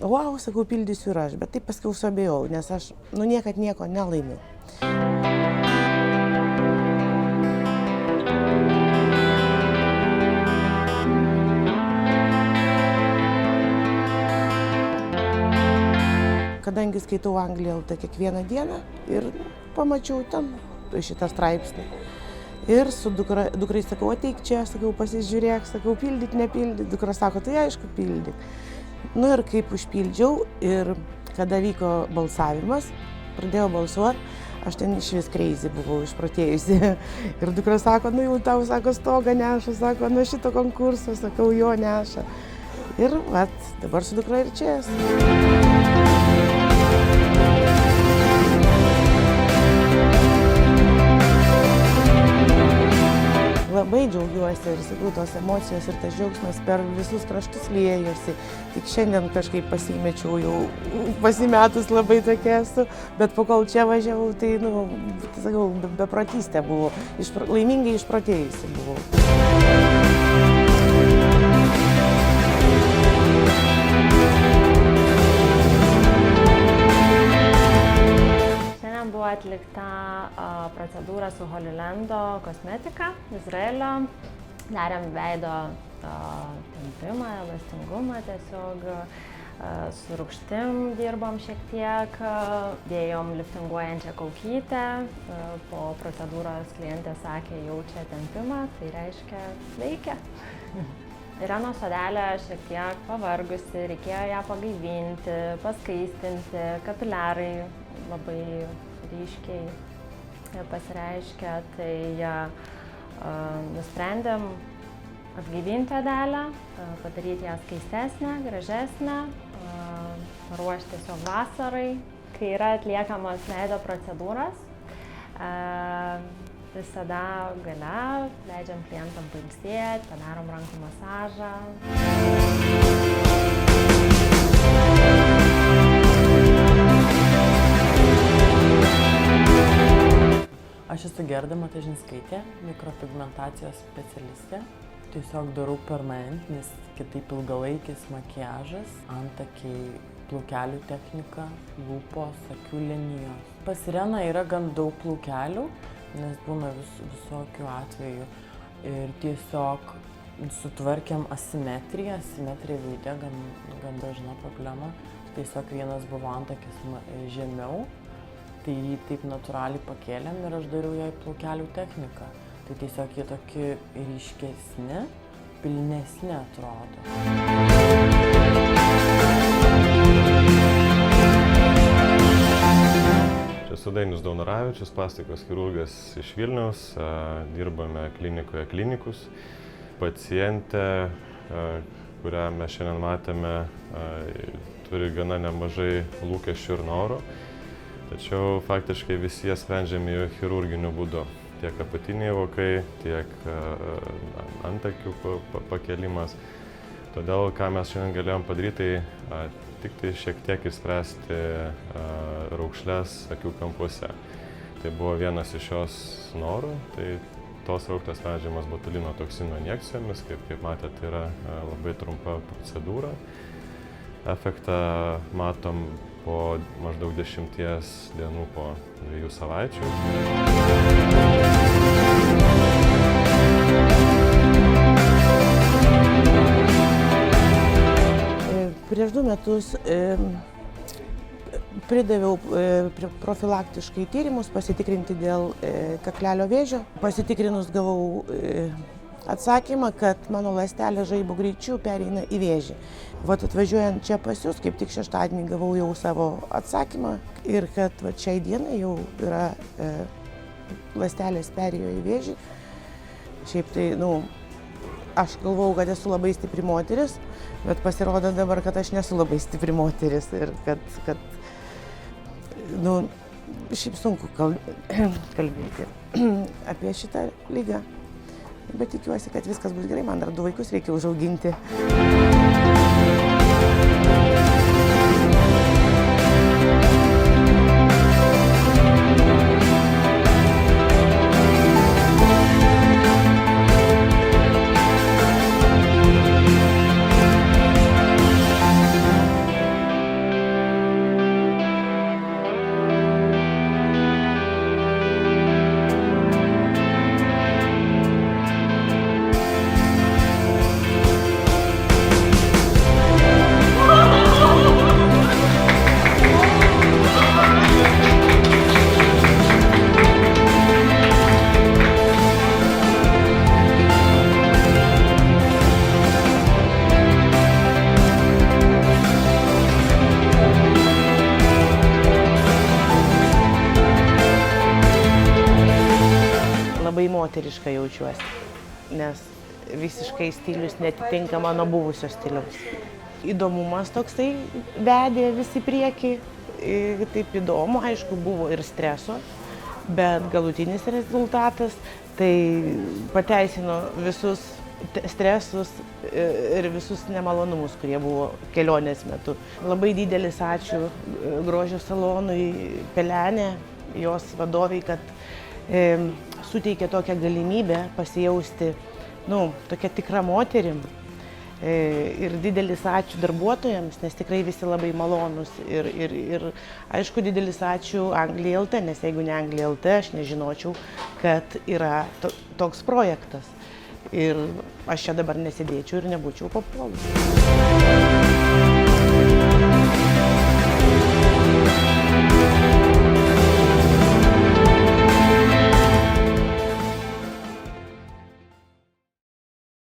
wow, sakau, pildysiu ir aš, bet taip paskiau suabejau, nes aš, niekad nieko nelaimiu. Kadangi skaitau Angliją LT kiekvieną dieną ir pamačiau ten šitą straipsnį. Ir su dukrai sakau, ateik čia, sakau, pasižiūrėk, sakau, pildyk, nepildyk. Dukra sako, tai aišku, pildyk. Ir kaip užpildžiau ir kada vyko balsavimas, pradėjau balsuoti, aš ten išvis crazy buvau, išprotėjusi. Ir dukra sako, jau tau, sako, stogą neša, sako, nuo šito konkurso, sakau, jo neša. Ir dabar su dukra ir čia esu. Labai džiaugiuosi ir sakau, tos emocijos ir tas džiaugsmas per visus kraštus liejosi. Tik šiandien kažkaip pasimečiau, jau pasimetus labai tokia esu, bet po kol čia važiavau, tai, sakau, beprotystė buvo, laimingai išprotėjusi buvau. Buvo atlikta procedūra su Holy Lando kosmetika, Izraelio. Darėm veido tempimą, elastingumą tiesiog, su rūgštim dirbom šiek tiek, dėjom liftinguojančią kaukytę. Po procedūros klientė sakė, jaučia tempimą, tai reiškia veikia. Irenos odelė šiek tiek pavargusi, reikėjo ją pagaivinti, paskaistinti, kapilerai labai ryškiai pasireiškia, tai nusprendėm atgaivinti odelę, padaryti ją skaistesnę, gražesnę, paruošti tiesiog vasarai. Kai yra atliekamos veido procedūros, visada gale leidžiam klientam pailsėti, padarom rankų masažą. Aš esu Gerda Matažinskaitė, mikropigmentacijos specialistė. Tiesiog darau permanentinis, kitaip ilgalaikis makiažas, antakiai, plaukelių technika, lūpos, akių linijos. Pas Ireną yra gan daug plaukelių, nes būna visokių atvejų. Ir tiesiog sutvarkėm asimetriją, asimetrija veide gan dažna problema. Tiesiog vienas buvo antakis žemiau. Tai jį taip natūraliai pakėlėm ir aš dariau jai plaukelių techniką. Tai tiesiog jie tokie ryškesni, pilnesni atrodo. Čia esu Dainius Daunoravičius, plastikos chirurgas iš Vilniaus, dirbame klinikoje Klinikus. Pacientė, kurią mes šiandien matėme, turi gana nemažai lūkesčių ir norų. Tačiau faktiškai visi jie sprendžiami chirurginiu būdu. Tiek apatiniai vokai, tiek antakių pakėlimas. Todėl, ką mes šiandien galėjom padaryti, tai tik tai šiek tiek išspręsti raukšles akių kampuose. Tai buvo vienas iš jos norų. Tai tos raukšlės sprendžiamas botulino toksino injekcijomis. Kaip matėte, tai yra labai trumpa procedūra. Efektą matom po maždaug 10 dienų po 2 savaičių. Prieš 2 metus pridaviau profilaktiškai tyrimus pasitikrinti dėl kaklelio vėžio. Pasitikrinus gavau atsakymą, kad mano ląstelė žaibo greičiu pereina į vėžį. Atvažiuojant čia pas jūs, kaip tik šeštadienį gavau jau savo atsakymą ir kad šiai dienai jau yra ląstelės perėjo į vėžį. Šiaip tai, aš galvau, kad esu labai stipri moteris, bet pasirodo dabar, kad aš nesu labai stipri moteris ir kad šiaip sunku kalbėti apie šitą ligą. Bet tikiuosi, kad viskas bus gerai, man dar 2 vaikus reikia užauginti. moteriškai jaučiuosi, nes visiškai stilius netitinka mano buvusio stiliaus. Įdomumas toksai vedė visi priekį, taip įdomu, aišku, buvo ir streso, bet galutinis rezultatas tai pateisino visus stresus ir visus nemalonumus, kurie buvo kelionės metu. Labai didelis ačiū grožio salonui Pelenė, jos vadoviai, kad suteikė tokią galimybę pasijausti, tokia tikra moterim. Ir didelis ačiū darbuotojams, nes tikrai visi labai malonūs. Ir aišku, didelis ačiū Anglija LT, nes jeigu ne Anglija LT, aš nežinočiau, kad yra toks projektas. Ir aš čia dabar nesėdėčiau ir nebūčiau papuolus.